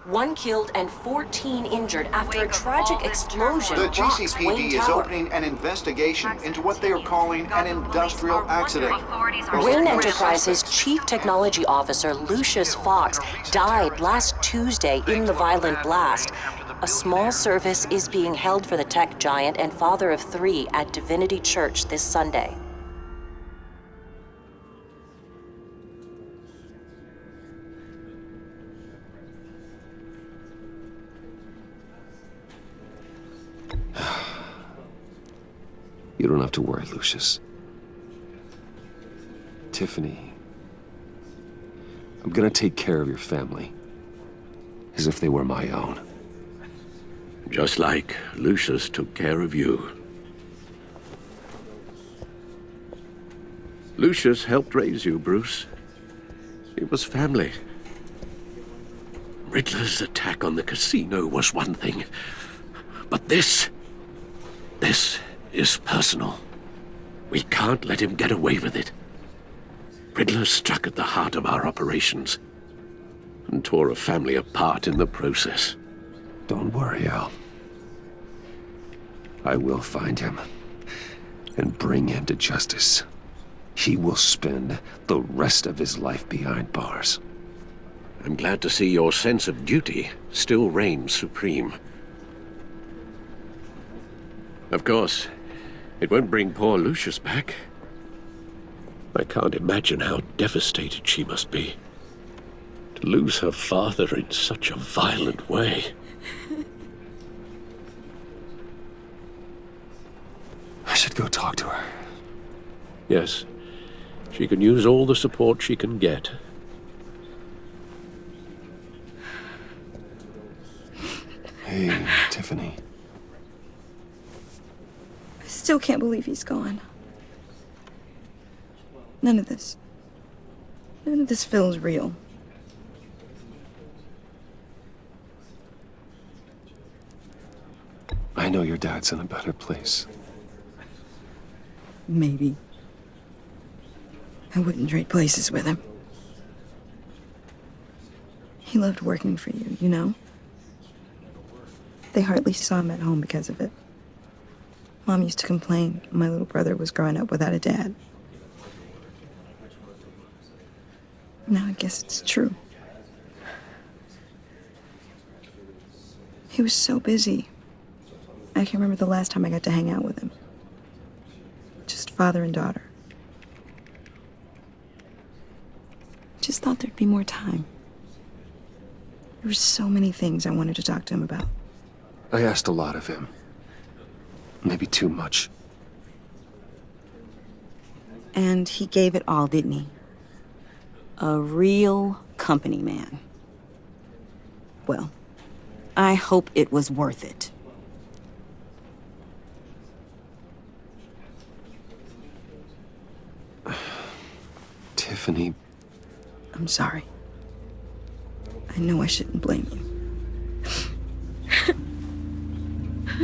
1 killed and 14 injured after a tragic explosion The rocks GCPD Wayne is Tower. opening an investigation into what they are calling an industrial accident. Wayne Enterprises' Chief Technology Officer, Lucius Fox, died last Tuesday in the violent blast. A small service is being held for the tech giant and father of 3 at Divinity Church this Sunday. You don't have to worry, Lucius. Tiffany, I'm gonna take care of your family, as if they were my own. Just like Lucius took care of you. Lucius helped raise you, Bruce. It was family. Riddler's attack on the casino was one thing, but this is personal. We can't let him get away with it. Riddler struck at the heart of our operations and tore a family apart in the process. Don't worry, Al. I will find him and bring him to justice. He will spend the rest of his life behind bars. I'm glad to see your sense of duty still reigns supreme. Of course, it won't bring poor Lucius back. I can't imagine how devastated she must be to lose her father in such a violent way. I should go talk to her. Yes, she can use all the support she can get. Hey, Tiffany. I still can't believe he's gone. None of this feels real. I know your dad's in a better place. Maybe. I wouldn't trade places with him. He loved working for you, you know? They hardly saw him at home because of it. Mom used to complain my little brother was growing up without a dad. Now I guess it's true. He was so busy. I can remember the last time I got to hang out with him. Just father and daughter. Just thought there'd be more time. There were so many things I wanted to talk to him about. I asked a lot of him. Maybe too much. And he gave it all, didn't he? A real company man. Well, I hope it was worth it. Tiffany. I'm sorry. I know I shouldn't blame you.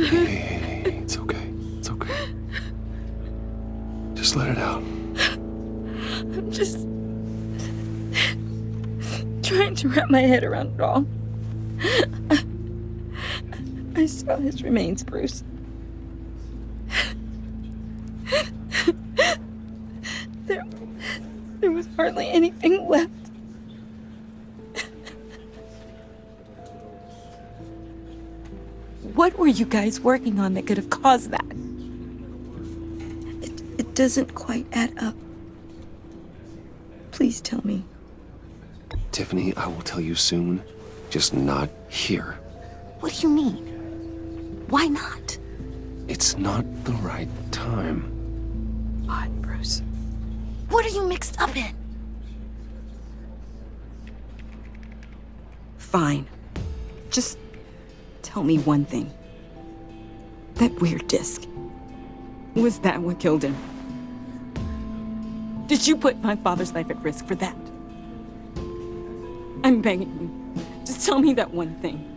Hey, it's okay. It's okay. Just let it out. I'm just trying to wrap my head around it all. I saw his remains, Bruce. There was hardly anything left. What were you guys working on that could have caused that? It doesn't quite add up. Please tell me. Tiffany, I will tell you soon. Just not here. What do you mean? Why not? It's not the right time. What, Bruce? What are you mixed up in? Fine. Just tell me one thing. That weird disc. Was that what killed him? Did you put my father's life at risk for that? I'm begging you. Just tell me that one thing.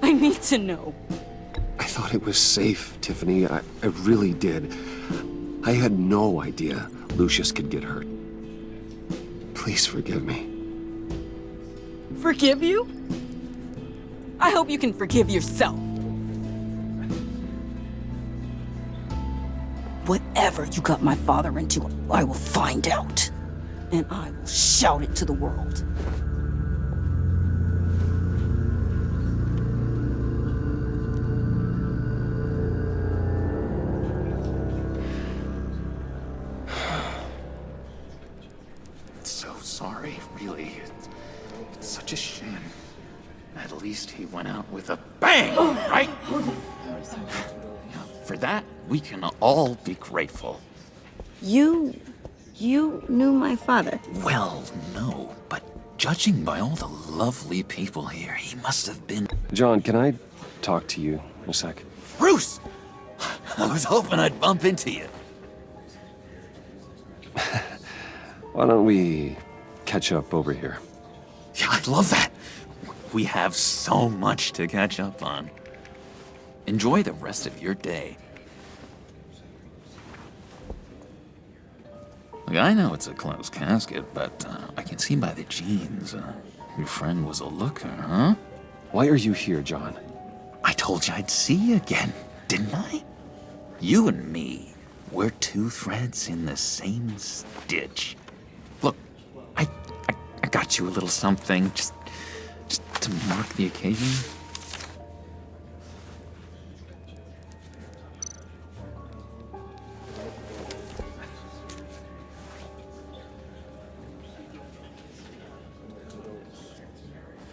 I need to know. I thought it was safe, Tiffany. I really did. I had no idea Lucius could get hurt. Please forgive me. Forgive you? I hope you can forgive yourself. Whatever you got my father into, I will find out. And I will shout it to the world. So sorry, really. It's such a shame. At least he went out with a bang, right? For that, we can all be grateful. You knew my father. Well, no, but judging by all the lovely people here, he must have been... John, can I talk to you a sec? Bruce! I was hoping I'd bump into you. Why don't we catch up over here? Yeah, I'd love that. We have so much to catch up on. Enjoy the rest of your day. Look, I know it's a closed casket, but I can see by the jeans, your friend was a looker, huh? Why are you here, John? I told you I'd see you again, didn't I? You and me, we're two threads in the same stitch. Look, I got you a little something, just to mark the occasion.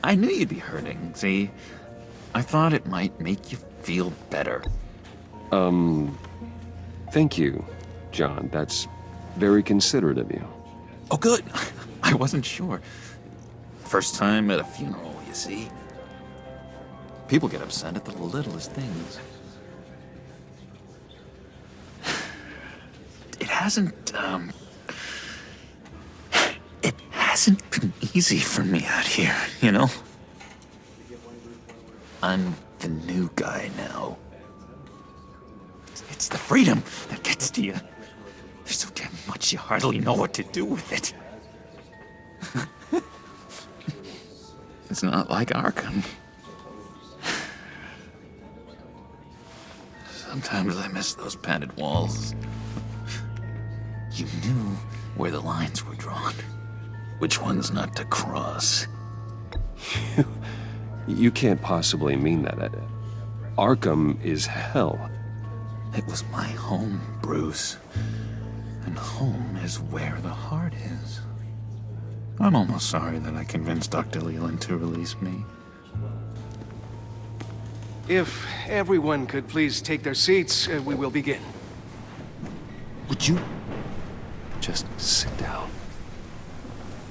I knew you'd be hurting, see? I thought it might make you feel better. Thank you, John. That's very considerate of you. Oh, good. I wasn't sure. First time at a funeral, you see? People get upset at the littlest things. It hasn't been easy for me out here, you know? I'm the new guy now. It's the freedom that gets to you. There's so damn much you hardly know what to do with it. It's not like Arkham. Sometimes I miss those padded walls. You knew where the lines were drawn. Which ones not to cross. You can't possibly mean that. Arkham is hell. It was my home, Bruce. And home is where the heart is. I'm almost sorry that I convinced Dr. Leland to release me. If everyone could please take their seats, we will begin. Would you just sit down?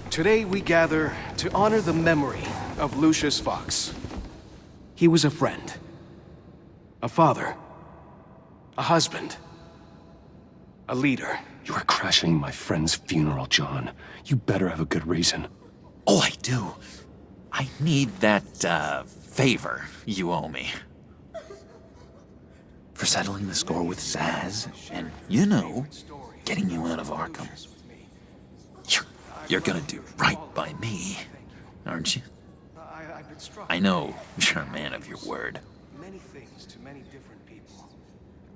Today we gather to honor the memory of Lucius Fox. He was a friend, a father, a husband, a leader. You are crashing my friend's funeral, John. You better have a good reason. Oh, I do. I need that, favor you owe me. For settling the score with Zaz, and, you know, getting you out of Arkham. You're gonna do right by me, aren't you? I know you're a man of your word. Many things to many different people.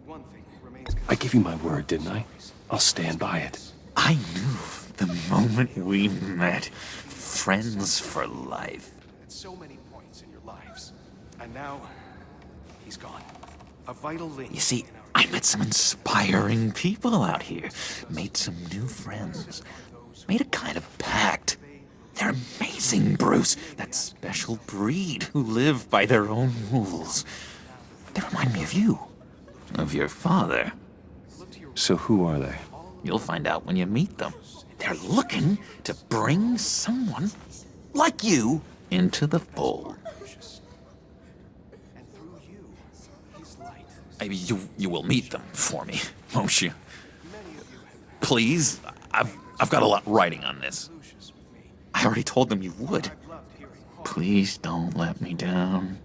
One thing remains. I gave you my word, didn't I? I'll stand by it. I knew the moment we met, friends for life. At so many points in your lives, and now he's gone. A vital link. You see, I met some inspiring people out here, made some new friends, made a kind of pact. They're amazing, Bruce. That special breed who live by their own rules. They remind me of you, of your father. So who are they? You'll find out when you meet them. They're looking to bring someone like you into the fold. You will meet them for me, won't you? Please, I've got a lot writing on this. I already told them you would. Please don't let me down.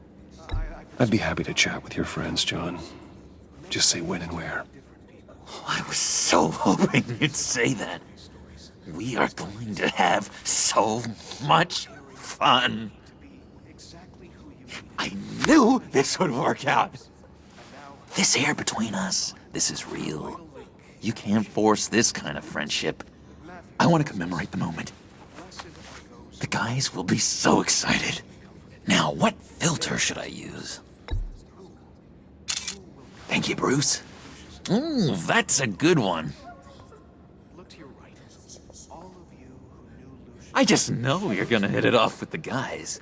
I'd be happy to chat with your friends, John. Just say when and where. I was so hoping you'd say that. We are going to have so much fun. I knew this would work out. This air between us, this is real. You can't force this kind of friendship. I want to commemorate the moment. The guys will be so excited. Now, what filter should I use? Thank you, Bruce. Ooh, that's a good one. I just know you're gonna hit it off with the guys.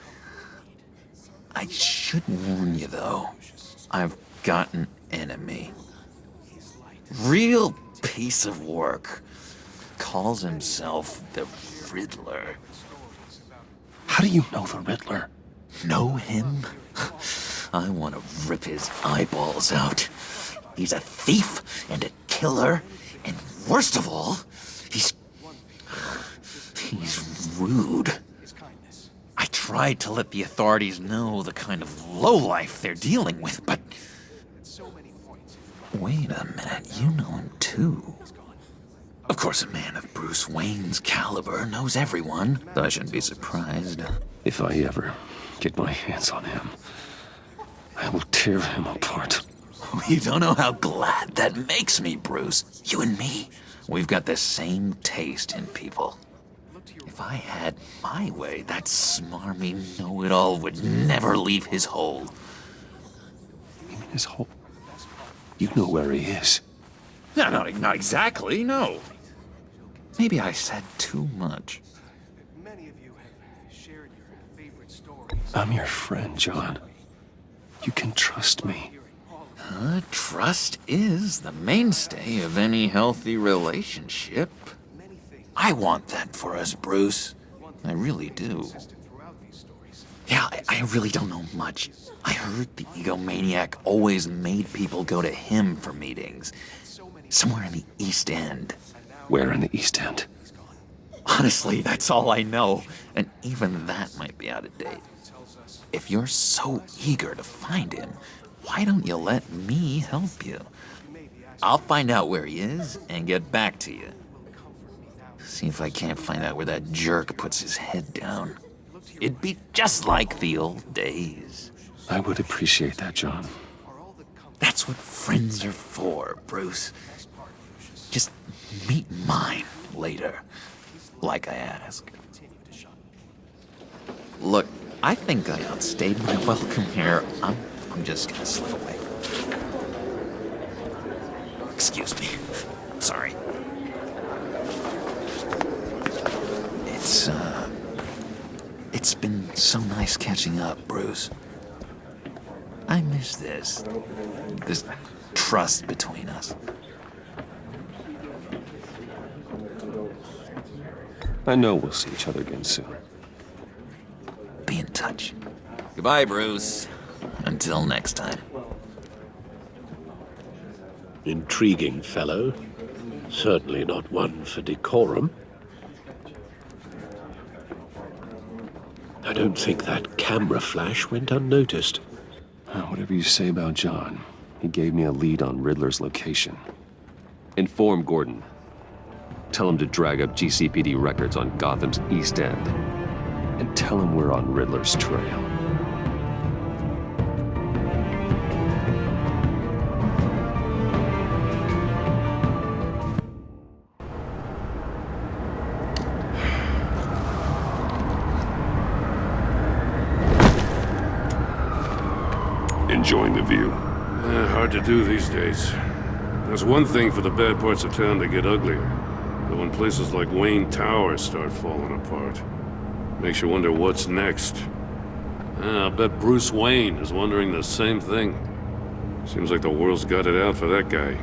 I should warn you, though. I've got an enemy. Real piece of work. Calls himself the Riddler. How do you know the Riddler? Know him? I want to rip his eyeballs out. He's a thief and a killer, and worst of all, he's rude. I tried to let the authorities know the kind of lowlife they're dealing with, but... Wait a minute, you know him too. Of course, a man of Bruce Wayne's caliber knows everyone, so I shouldn't be surprised. If I ever get my hands on him, I will tear him apart. You don't know how glad that makes me, Bruce. You and me, we've got the same taste in people. If I had my way, that smarmy know-it-all would never leave his hole. You mean his hole? You know where he is. No, not exactly, no. Maybe I said too much. I'm your friend, John. You can trust me. Trust is the mainstay of any healthy relationship. I want that for us, Bruce. I really do. Yeah, I really don't know much. I heard the egomaniac always made people go to him for meetings. Somewhere in the East End. Where in the East End? Honestly, that's all I know. And even that might be out of date. If you're so eager to find him, why don't you let me help you? I'll find out where he is and get back to you. See if I can't find out where that jerk puts his head down. It'd be just like the old days. I would appreciate that, John. That's what friends are for, Bruce. Just meet mine later, like I asked. Look, I think I outstayed my welcome here. I'm just gonna slip away. Excuse me. Sorry. It's been so nice catching up, Bruce. I miss this trust between us. I know we'll see each other again soon. Be in touch. Goodbye, Bruce. Until next time. Intriguing fellow. Certainly not one for decorum. I don't think that camera flash went unnoticed. Whatever you say about John, he gave me a lead on Riddler's location. Inform Gordon. Tell him to drag up GCPD records on Gotham's East End. And tell him we're on Riddler's trail. Enjoying the view. Hard to do these days. There's one thing for the bad parts of town to get uglier. But when places like Wayne Towers start falling apart, makes you wonder what's next. I'll bet Bruce Wayne is wondering the same thing. Seems like the world's got it out for that guy.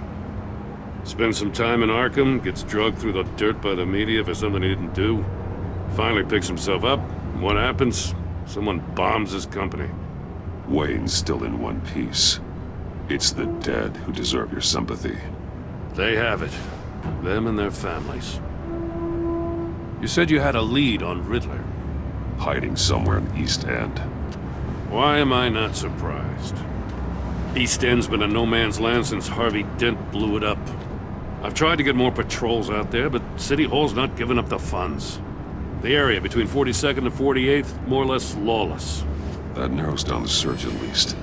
Spends some time in Arkham, gets drugged through the dirt by the media for something he didn't do. Finally picks himself up, and what happens? Someone bombs his company. Wayne's still in one piece. It's the dead who deserve your sympathy. They have it. Them and their families. You said you had a lead on Riddler. Hiding somewhere in the East End. Why am I not surprised? East End's been a no-man's land since Harvey Dent blew it up. I've tried to get more patrols out there, but City Hall's not giving up the funds. The area between 42nd and 48th, more or less lawless. That narrows down the search at least.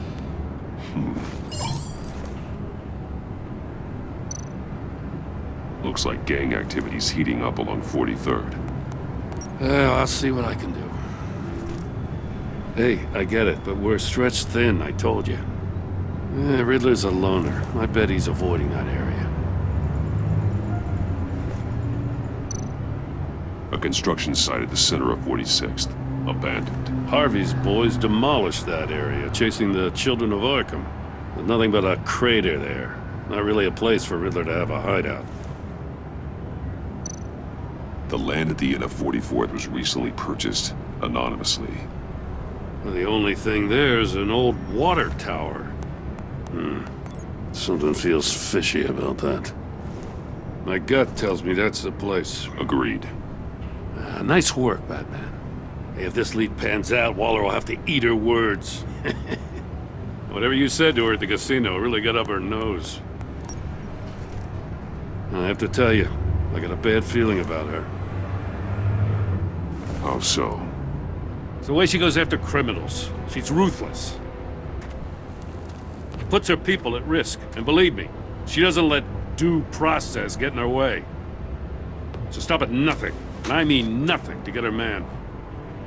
Looks like gang activity's heating up along 43rd. Well, I'll see what I can do. Hey, I get it, but we're stretched thin, I told you. Riddler's a loner. I bet he's avoiding that area. A construction site at the center of 46th. Abandoned. Harvey's boys demolished that area, chasing the children of Arkham. There's nothing but a crater there. Not really a place for Riddler to have a hideout. The land at the end of 44th was recently purchased anonymously. Well, the only thing there is an old water tower. Something feels fishy about that. My gut tells me that's the place. Agreed. Nice work, Batman. Hey, if this lead pans out, Waller will have to eat her words. Whatever you said to her at the casino really got up her nose. I have to tell you, I got a bad feeling about her. How so? It's the way she goes after criminals. She's ruthless. Puts her people at risk. And believe me, she doesn't let due process get in her way. So stop at nothing, and I mean nothing, to get her man.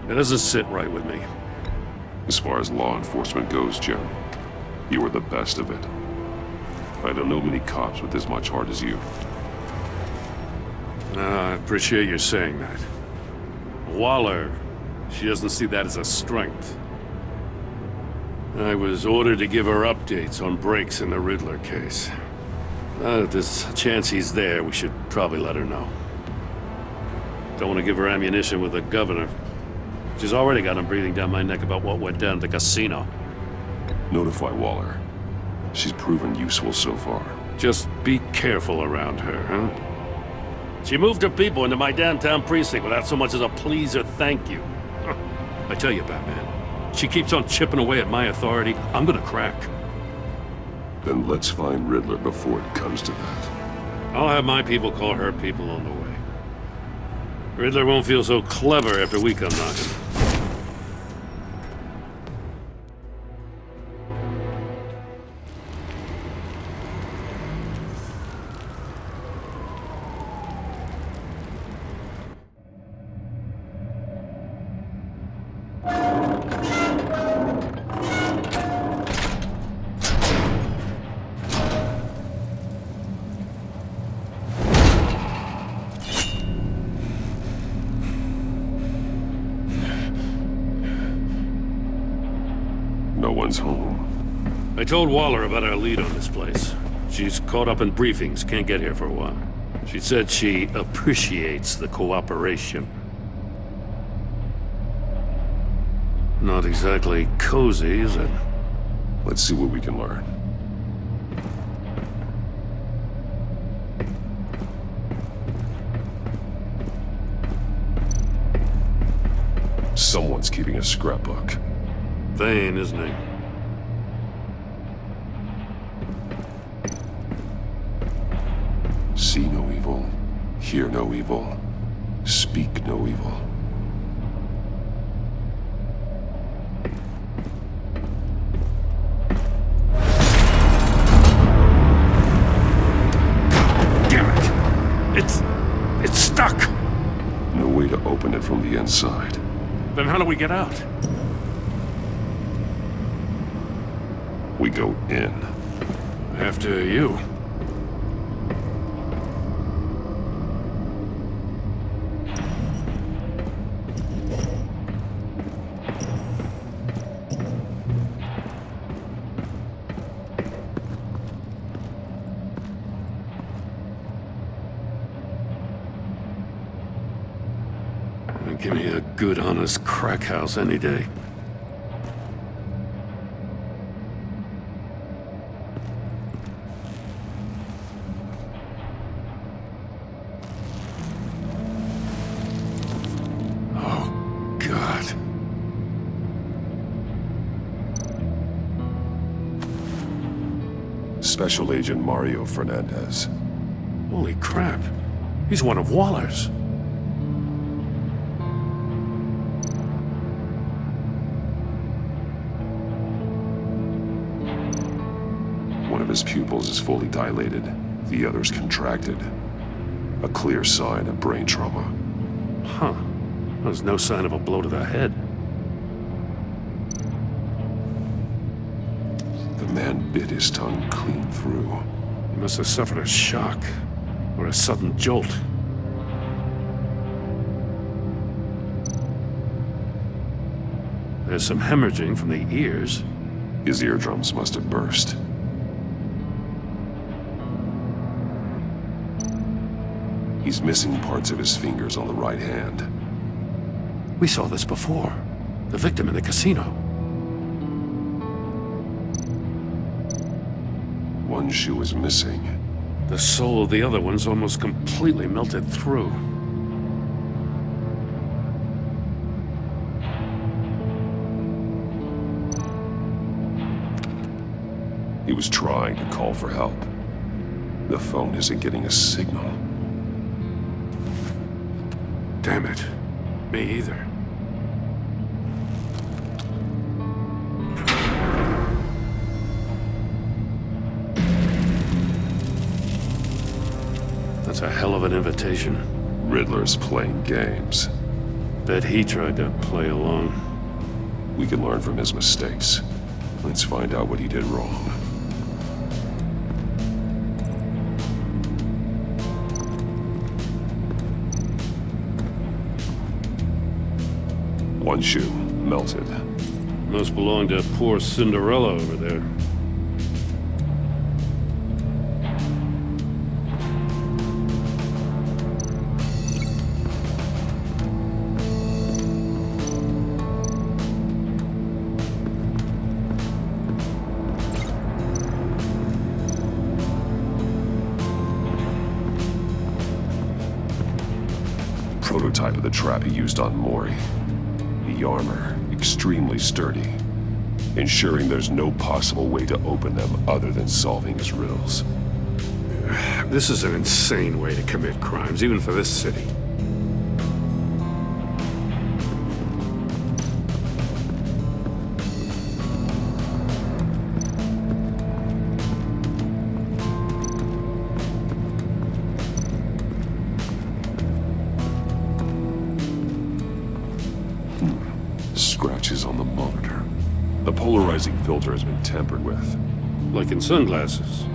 It doesn't sit right with me. As far as law enforcement goes, Jim, you were the best of it. I don't know many cops with as much heart as you. I appreciate you saying that. Waller, she doesn't see that as a strength. I was ordered to give her updates on breaks in the Riddler case. If there's a chance he's there, we should probably let her know. Don't want to give her ammunition with the governor. She's already got him breathing down my neck about what went down at the casino. Notify Waller. She's proven useful so far. Just be careful around her, huh? She moved her people into my downtown precinct without so much as a please or thank you. I tell you, Batman, she keeps on chipping away at my authority, I'm gonna crack. Then let's find Riddler before it comes to that. I'll have my people call her people on the way. Riddler won't feel so clever after we come knocking. No one's home. I told Waller about our lead on this place. She's caught up in briefings, can't get here for a while. She said she appreciates the cooperation. Not exactly cozy, is it? Let's see what we can learn. Someone's keeping a scrapbook. Vain, isn't he? See no evil, hear no evil, speak no evil. Damn it! It's stuck! No way to open it from the inside. Then how do we get out? We go in. After you. Give me a good, honest crack house any day. Oh, God. Special Agent Mario Fernandez. Holy crap. He's one of Waller's. his pupils is fully dilated, the other's contracted. A clear sign of brain trauma. Huh. There's no sign of a blow to the head. The man bit his tongue clean through. He must have suffered a shock, or a sudden jolt. There's some hemorrhaging from the ears. His eardrums must have burst. He's missing parts of his fingers on the right hand. We saw this before. The victim in the casino. One shoe is missing. The sole of the other one's almost completely melted through. He was trying to call for help. The phone isn't getting a signal. Damn it. Me either. That's a hell of an invitation. Riddler's playing games. Bet he tried to play along. We can learn from his mistakes. Let's find out what he did wrong. One shoe, melted. Must belong to poor Cinderella over there. Prototype of the trap he used on Maury. The armor, extremely sturdy, ensuring there's no possible way to open them other than solving his riddles. This is an insane way to commit crimes, even for this city. Scratches on the monitor. The polarizing filter has been tampered with. Like in sunglasses.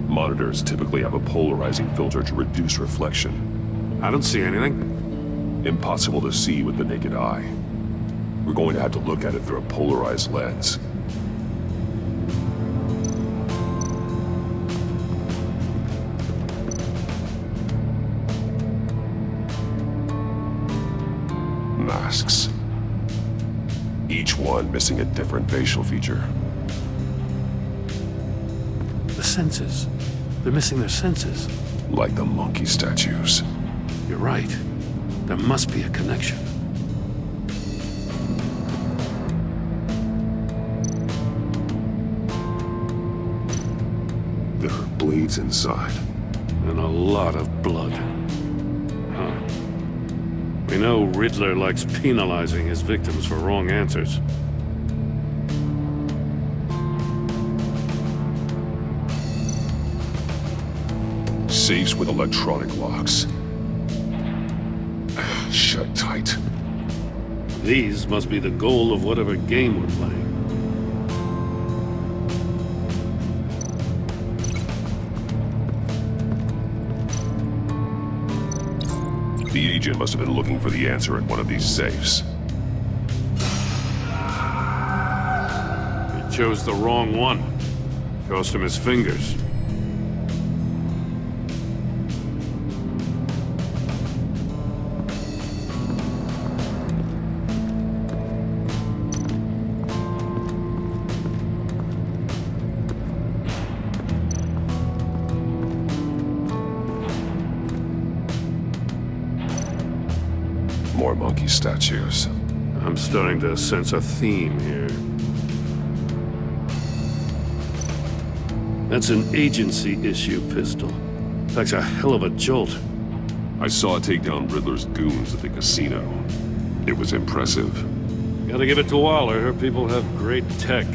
Monitors typically have a polarizing filter to reduce reflection. I don't see anything. Impossible to see with the naked eye. We're going to have to look at it through a polarized lens. Masks. Each one missing a different facial feature. The senses. They're missing their senses. Like the monkey statues. You're right. There must be a connection. There are bleeds inside. And a lot of blood. Huh. We know Riddler likes penalizing his victims for wrong answers. Safes with electronic locks. Shut tight. These must be the goal of whatever game we're playing. The agent must have been looking for the answer in one of these safes. He chose the wrong one. Cost him his fingers. More monkey statues. I'm starting to sense a theme here. That's an agency-issue pistol. That's a hell of a jolt. I saw it take down Riddler's goons at the casino. It was impressive. Gotta give it to Waller. Her people have great tech.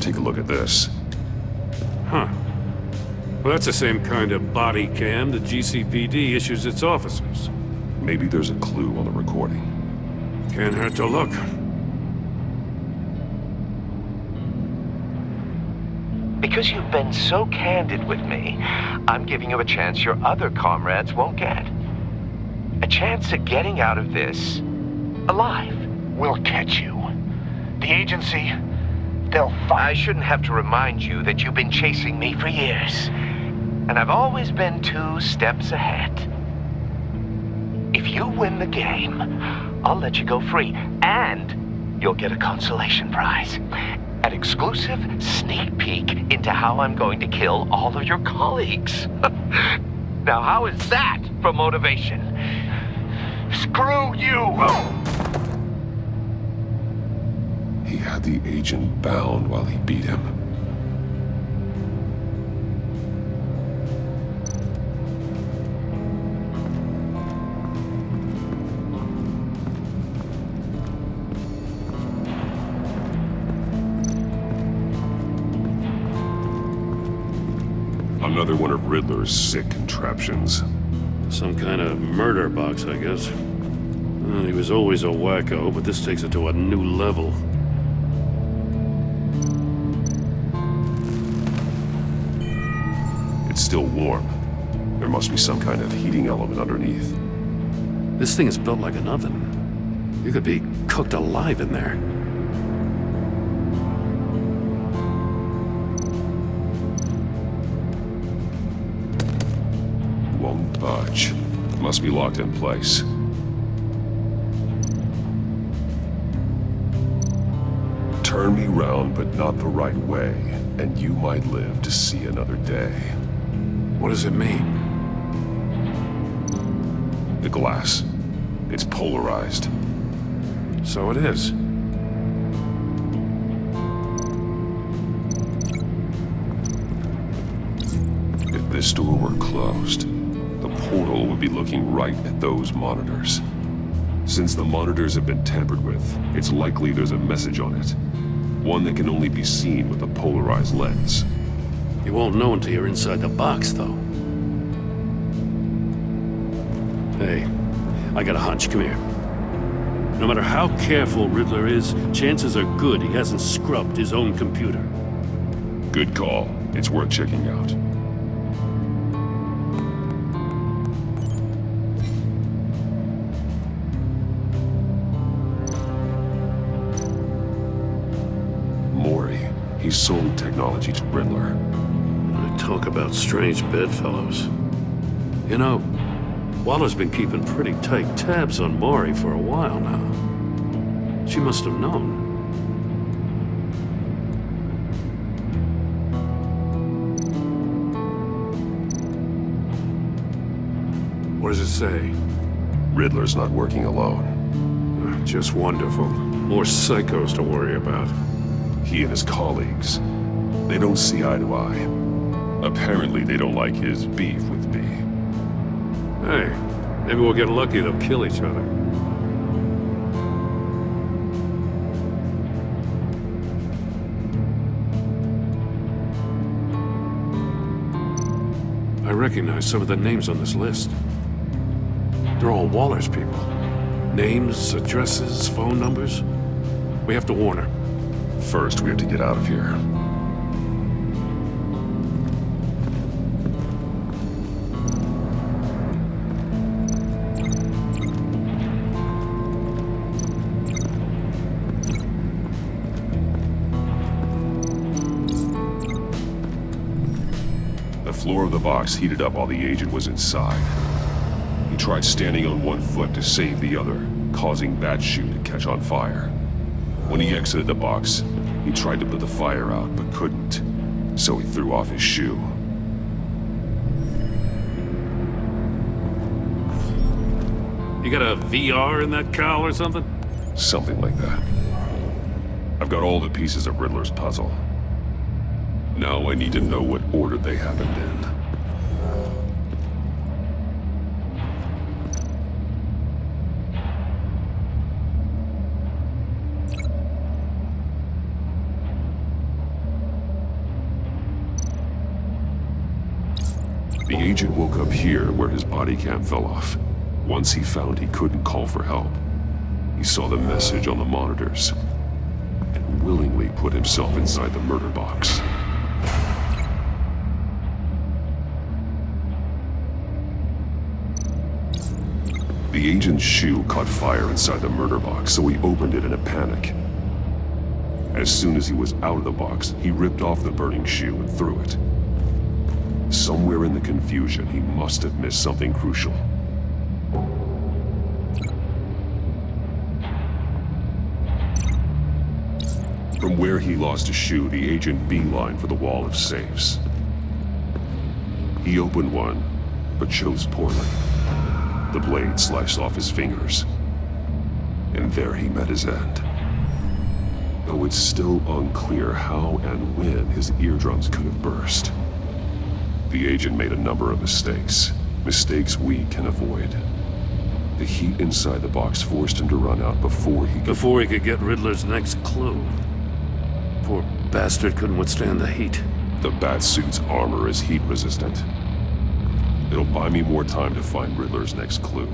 Take a look at this. Huh. Well, that's the same kind of body cam the GCPD issues its officers. Maybe there's a clue on the recording. Can't hurt to look. Because you've been so candid with me, I'm giving you a chance your other comrades won't get. A chance at getting out of this alive. We'll catch you. The agency, they'll find... I shouldn't have to remind you that you've been chasing me for years. And I've always been 2 steps ahead. If you win the game, I'll let you go free. And you'll get a consolation prize. An exclusive sneak peek into how I'm going to kill all of your colleagues. Now, how is that for motivation? Screw you! He had the agent bound while he beat him. Another one of Riddler's sick contraptions. Some kind of murder box, I guess. He was always a wacko, but this takes it to a new level. It's still warm. There must be some kind of heating element underneath. This thing is built like an oven. You could be cooked alive in there. Won't budge. Must be locked in place. Turn me round, but not the right way, and you might live to see another day. What does it mean? The glass. It's polarized. So it is. If this door were closed, the portal would be looking right at those monitors. Since the monitors have been tampered with, it's likely there's a message on it. One that can only be seen with a polarized lens. You won't know until you're inside the box, though. Hey, I got a hunch. Come here. No matter how careful Riddler is, chances are good he hasn't scrubbed his own computer. Good call. It's worth checking out. He sold technology to Riddler. Talk about strange bedfellows. You know, Waller's been keeping pretty tight tabs on Maury for a while now. She must have known. What does it say? Riddler's not working alone. Just wonderful. More psychos to worry about. He and his colleagues, they don't see eye to eye. Apparently they don't like his beef with me. Hey, maybe we'll get lucky they'll kill each other. I recognize some of the names on this list. They're all Waller's people. Names, addresses, phone numbers. We have to warn her. First, we have to get out of here. The floor of the box heated up while the agent was inside. He tried standing on one foot to save the other, causing that shoe to catch on fire. When he exited the box, he tried to put the fire out, but couldn't, so he threw off his shoe. You got a VR in that cowl or something? Something like that. I've got all the pieces of Riddler's puzzle. Now I need to know what order they happened in. agent woke up here where his body cam fell off. Once he found he couldn't call for help, he saw the message on the monitors and willingly put himself inside the murder box. The agent's shoe caught fire inside the murder box, so he opened it in a panic. As soon as he was out of the box, he ripped off the burning shoe and threw it. Somewhere in the confusion, he must have missed something crucial. From where he lost a shoe, the agent beelined for the wall of safes. He opened one, but chose poorly. The blade sliced off his fingers, and there he met his end. Though it's still unclear how and when his eardrums could have burst. The agent made a number of mistakes we can avoid. The heat inside the box forced him to run out before he could get Riddler's next clue. Poor bastard couldn't withstand the heat. The Batsuit's armor is heat resistant. It'll buy me more time to find Riddler's next clue.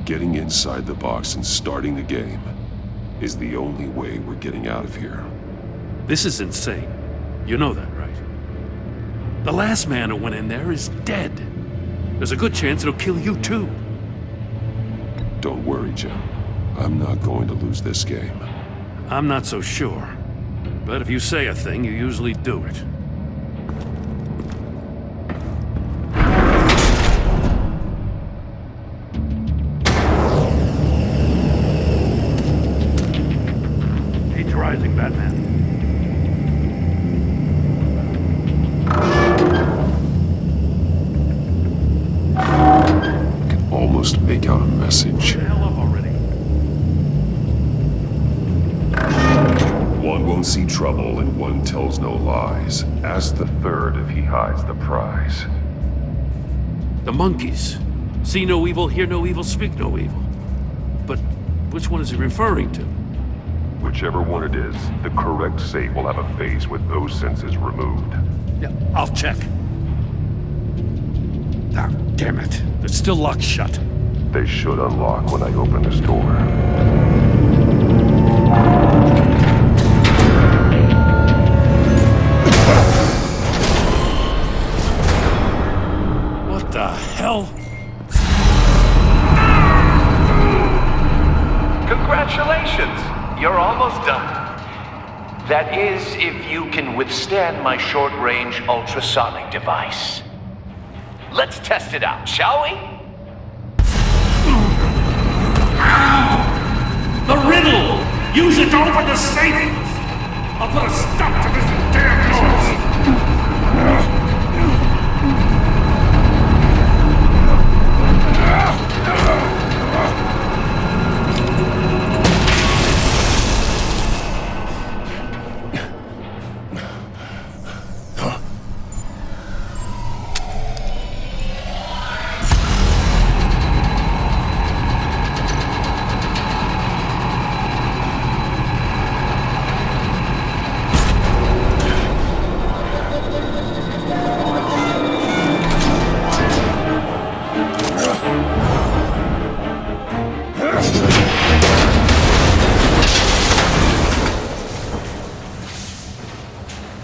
Getting inside the box and starting the game is the only way we're getting out of here. This is insane. You know that, right? The last man who went in there is dead. There's a good chance it'll kill you too. Don't worry, Jim. I'm not going to lose this game. I'm not so sure. But if you say a thing, you usually do it. Heat's rising, Batman. I can almost make out a message. One won't see trouble and one tells no lies. Ask the third if he hides the prize. The monkeys. See no evil, hear no evil, speak no evil. But which one is he referring to? Whichever one it is, the correct safe will have a face with those senses removed. Yeah, I'll check. Ah, damn it. They're still locked shut. They should unlock when I open this door. What the hell? Congratulations! You're almost done. That is, if you can withstand my short-range ultrasonic device. Let's test it out, shall we? The riddle! Use it to open the safe! I'll put a stop to this damn noise!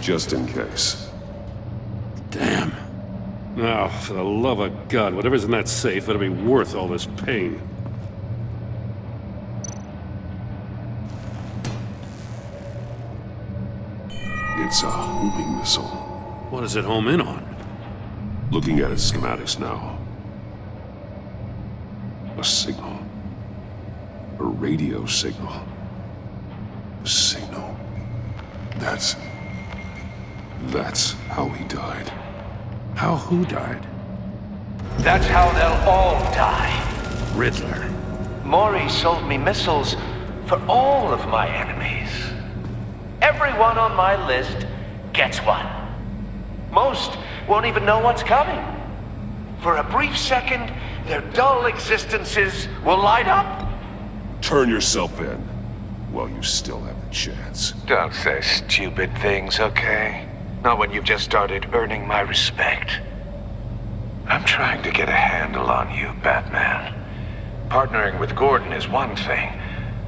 Just in case. Damn. Now, for the love of God, whatever's in that safe better be worth all this pain. It's a homing missile. What does it home in on? Looking at its schematics now. A signal. A radio signal. A signal. That's how he died. How who died? That's how they'll all die. Riddler. Maury sold me missiles for all of my enemies. Everyone on my list gets one. Most won't even know what's coming. For a brief second, their dull existences will light up. Turn yourself in while you still have the chance. Don't say stupid things, okay? Not when you've just started earning my respect. I'm trying to get a handle on you, Batman. Partnering with Gordon is one thing.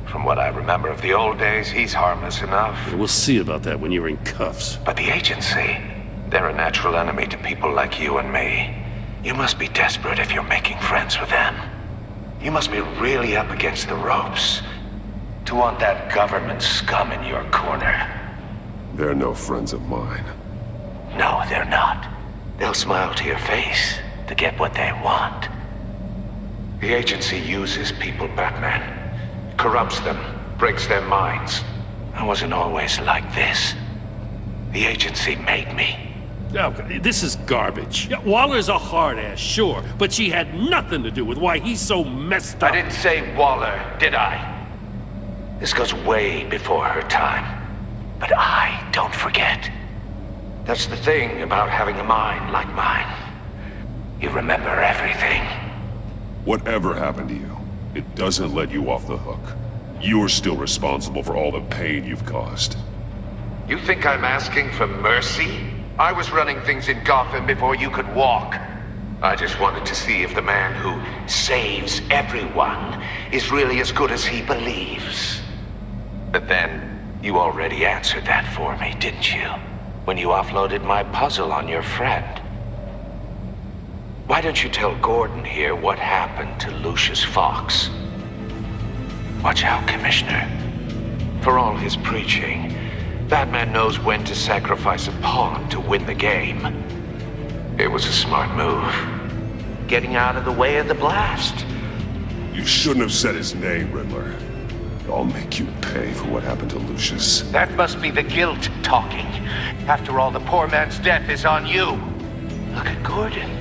From what I remember of the old days, he's harmless enough. We'll see about that when you're in cuffs. But the agency, they're a natural enemy to people like you and me. You must be desperate if you're making friends with them. You must be really up against the ropes to want that government scum in your corner. They're no friends of mine. No, they're not. They'll smile to your face to get what they want. The agency uses people, Batman. Corrupts them, breaks their minds. I wasn't always like this. The agency made me. Oh, this is garbage. Yeah, Waller's a hard-ass, sure, but she had nothing to do with why he's so messed up. I didn't say Waller, did I? This goes way before her time. But I don't forget. That's the thing about having a mind like mine. You remember everything. Whatever happened to you, it doesn't let you off the hook. You're still responsible for all the pain you've caused. You think I'm asking for mercy? I was running things in Gotham before you could walk. I just wanted to see if the man who saves everyone is really as good as he believes. But then, you already answered that for me, didn't you? When you offloaded my puzzle on your friend. Why don't you tell Gordon here what happened to Lucius Fox? Watch out, Commissioner. For all his preaching, Batman knows when to sacrifice a pawn to win the game. It was a smart move. Getting out of the way of the blast. You shouldn't have said his name, Riddler. I'll make you pay for what happened to Lucius. That must be the guilt talking. After all, the poor man's death is on you. Look at Gordon.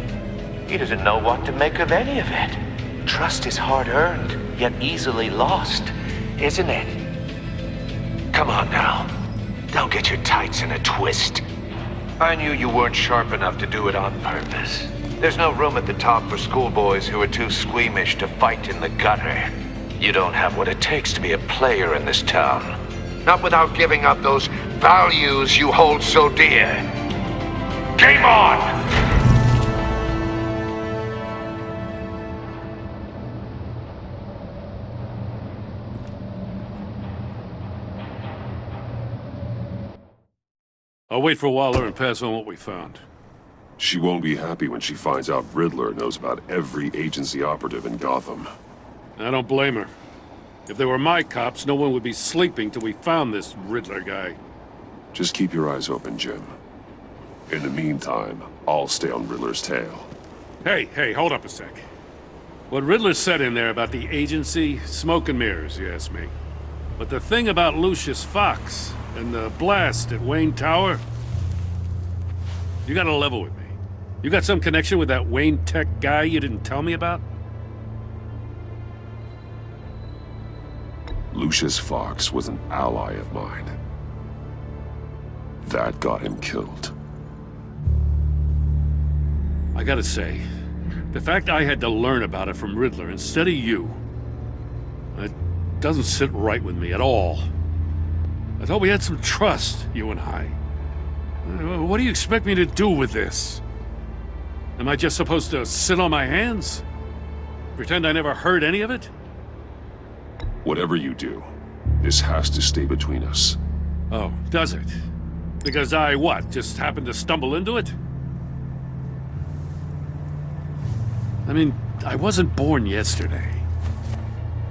He doesn't know what to make of any of it. Trust is hard-earned, yet easily lost, isn't it? Come on now. Don't get your tights in a twist. I knew you weren't sharp enough to do it on purpose. There's no room at the top for schoolboys who are too squeamish to fight in the gutter. You don't have what it takes to be a player in this town. Not without giving up those values you hold so dear. Game on! I'll wait for Waller and pass on what we found. She won't be happy when she finds out Riddler knows about every agency operative in Gotham. I don't blame her. If they were my cops, no one would be sleeping till we found this Riddler guy. Just keep your eyes open, Jim. In the meantime, I'll stay on Riddler's tail. Hey, hold up a sec. What Riddler said in there about the agency, smoke and mirrors, you ask me. But the thing about Lucius Fox and the blast at Wayne Tower, you gotta level with me. You got some connection with that Wayne Tech guy you didn't tell me about? Lucius Fox was an ally of mine. That got him killed. I gotta say, the fact I had to learn about it from Riddler instead of you, it doesn't sit right with me at all. I thought we had some trust, you and I. What do you expect me to do with this? Am I just supposed to sit on my hands? Pretend I never heard any of it? Whatever you do, this has to stay between us. Oh, does it? Because I, what, just happened to stumble into it? I mean, I wasn't born yesterday.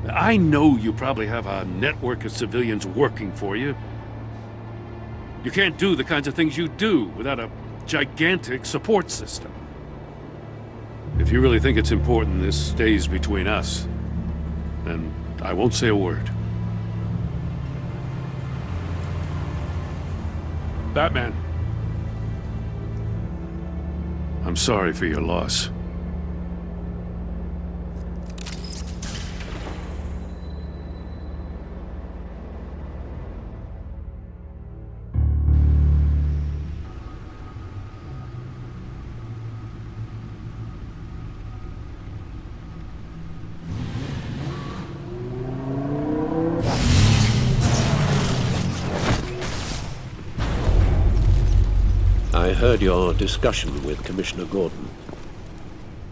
I know you probably have a network of civilians working for you. You can't do the kinds of things you do without a gigantic support system. If you really think it's important this stays between us, then I won't say a word. Batman. I'm sorry for your loss. I heard your discussion with Commissioner Gordon.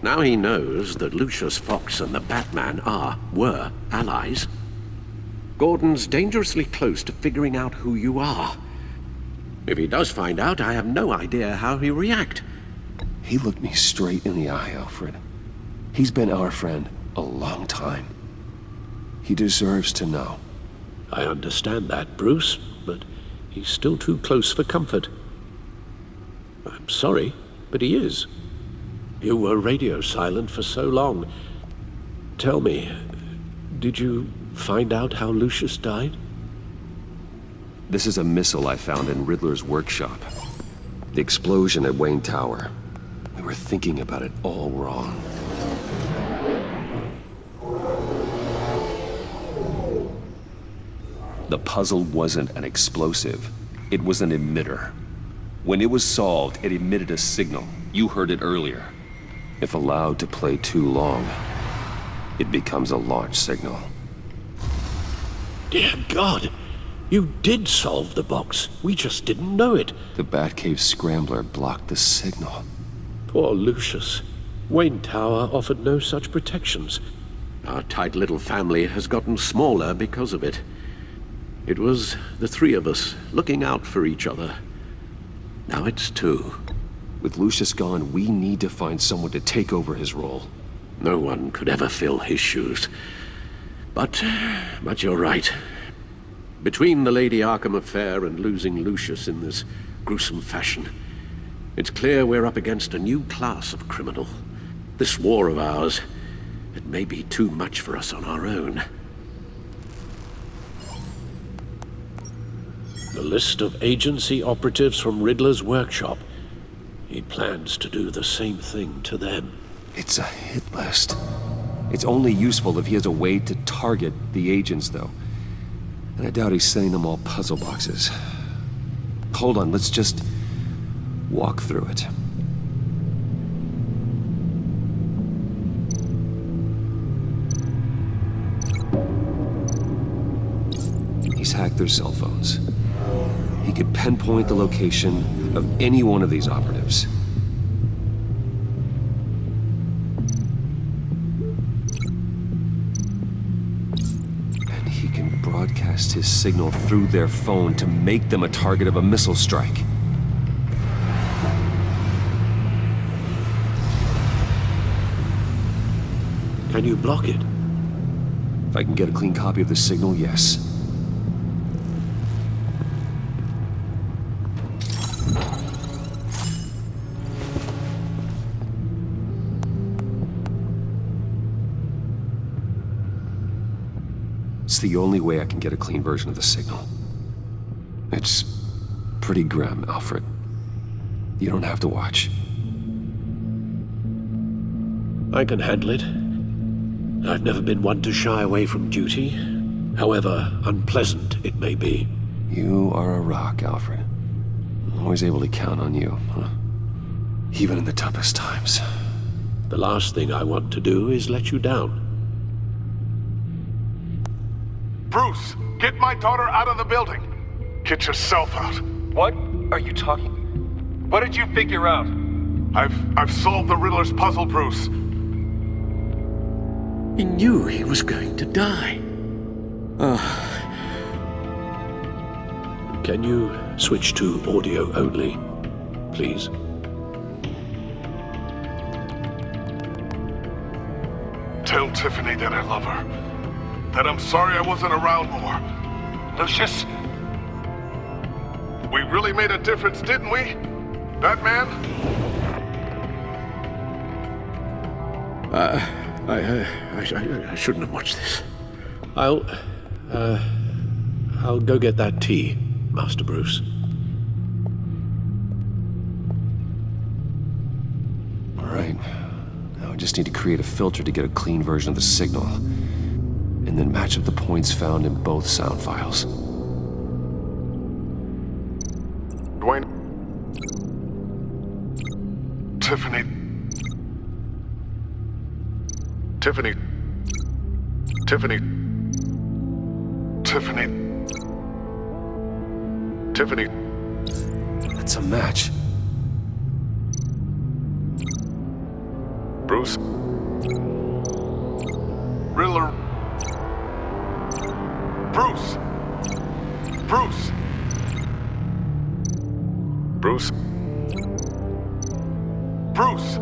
Now he knows that Lucius Fox and the Batman were allies. Gordon's dangerously close to figuring out who you are. If he does find out, I have no idea how he'll react. He looked me straight in the eye, Alfred. He's been our friend a long time. He deserves to know. I understand that, Bruce, but he's still too close for comfort. I'm sorry, but he is. You were radio silent for so long. Tell me, did you find out how Lucius died? This is a missile I found in Riddler's workshop. The explosion at Wayne Tower. We were thinking about it all wrong. The puzzle wasn't an explosive. It was an emitter. When it was solved, it emitted a signal. You heard it earlier. If allowed to play too long, it becomes a launch signal. Dear God! You did solve the box. We just didn't know it. The Batcave scrambler blocked the signal. Poor Lucius. Wayne Tower offered no such protections. Our tight little family has gotten smaller because of it. It was the three of us looking out for each other. Now it's two. With Lucius gone, we need to find someone to take over his role. No one could ever fill his shoes. But you're right. Between the Lady Arkham affair and losing Lucius in this gruesome fashion, it's clear we're up against a new class of criminal. This war of ours, it may be too much for us on our own. The list of agency operatives from Riddler's workshop. He plans to do the same thing to them. It's a hit list. It's only useful if he has a way to target the agents, though. And I doubt he's sending them all puzzle boxes. Hold on, let's just walk through it. He's hacked their cell phones. He could pinpoint the location of any one of these operatives. And he can broadcast his signal through their phone to make them a target of a missile strike. Can you block it? If I can get a clean copy of the signal, yes. It's the only way I can get a clean version of the signal. It's pretty grim, Alfred. You don't have to watch. I can handle it. I've never been one to shy away from duty, however unpleasant it may be. You are a rock, Alfred. I'm always able to count on you, huh? Even in the toughest times. The last thing I want to do is let you down. Bruce, get my daughter out of the building. Get yourself out. What are you talking? What did you figure out? I've solved the Riddler's puzzle, Bruce. He knew he was going to die. Can you switch to audio only, please? Tell Tiffany that I love her. That I'm sorry I wasn't around more. Lucius? We really made a difference, didn't we? Batman? I shouldn't have watched this. I'll go get that tea, Master Bruce. All right. Now I just need to create a filter to get a clean version of the signal. And then match up the points found in both sound files. Dwayne. Tiffany. Tiffany. Tiffany. Tiffany. Tiffany. It's a match. Bruce? Riddler? Bruce? Bruce? Bruce? Bruce?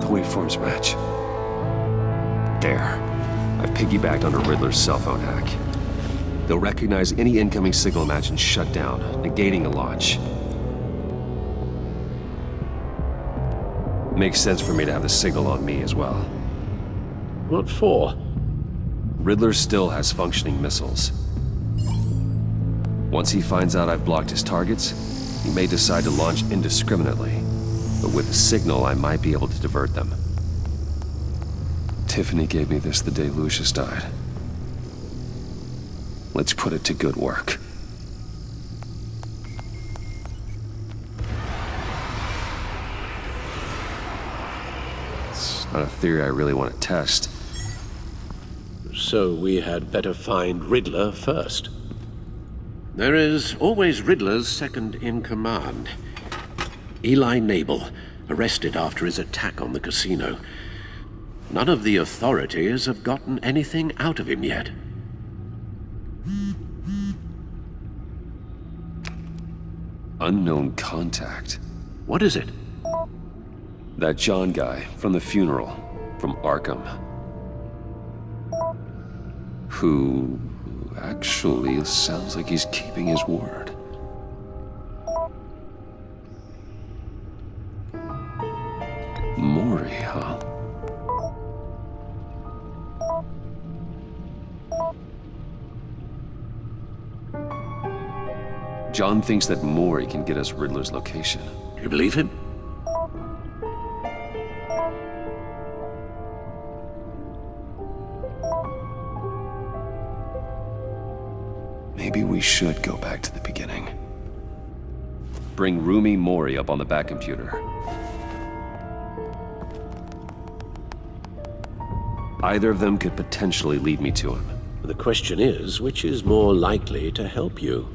The waveforms match. There. I've piggybacked onto Riddler's cell phone hack. They'll recognize any incoming signal match and shut down, negating a launch. Makes sense for me to have the signal on me as well. What for? Riddler still has functioning missiles. Once he finds out I've blocked his targets, he may decide to launch indiscriminately. But with the signal, I might be able to divert them. Tiffany gave me this the day Lucius died. Let's put it to good work. It's not a theory I really want to test. So we had better find Riddler first. There is always Riddler's second in command. Eli Nabel, arrested after his attack on the casino. None of the authorities have gotten anything out of him yet. Unknown contact. What is it? That John guy from the funeral, from Arkham. Who actually sounds like he's keeping his word. Maury, huh? John thinks that Maury can get us Riddler's location. You believe him? Maybe we should go back to the beginning. Bring Rumi Maury up on the back computer. Either of them could potentially lead me to him. The question is, which is more likely to help you?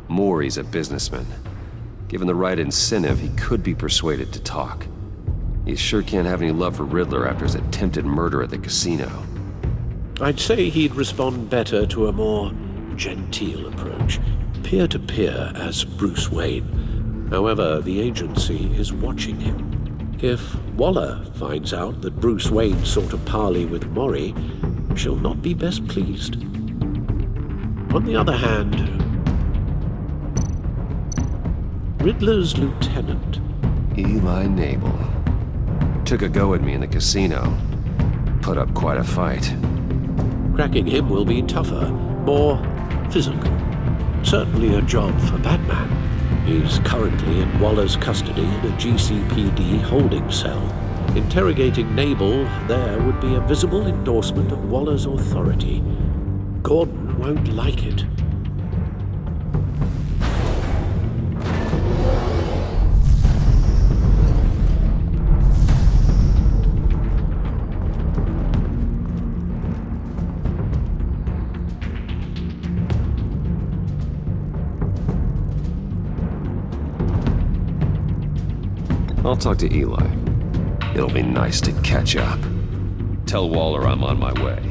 Maury's a businessman. Given the right incentive, he could be persuaded to talk. He sure can't have any love for Riddler after his attempted murder at the casino. I'd say he'd respond better to a more genteel approach, peer-to-peer as Bruce Wayne. However, the agency is watching him. If Waller finds out that Bruce Wayne sought a parley with Maury, she'll not be best pleased. On the other hand, Riddler's lieutenant, Eli Nabel, took a go at me in the casino. Put up quite a fight. Cracking him will be tougher, more physical. Certainly a job for Batman. He's currently in Waller's custody in a GCPD holding cell. Interrogating Nabel there would be a visible endorsement of Waller's authority. Gordon won't like it. I'll talk to Eli. It'll be nice to catch up. Tell Waller I'm on my way.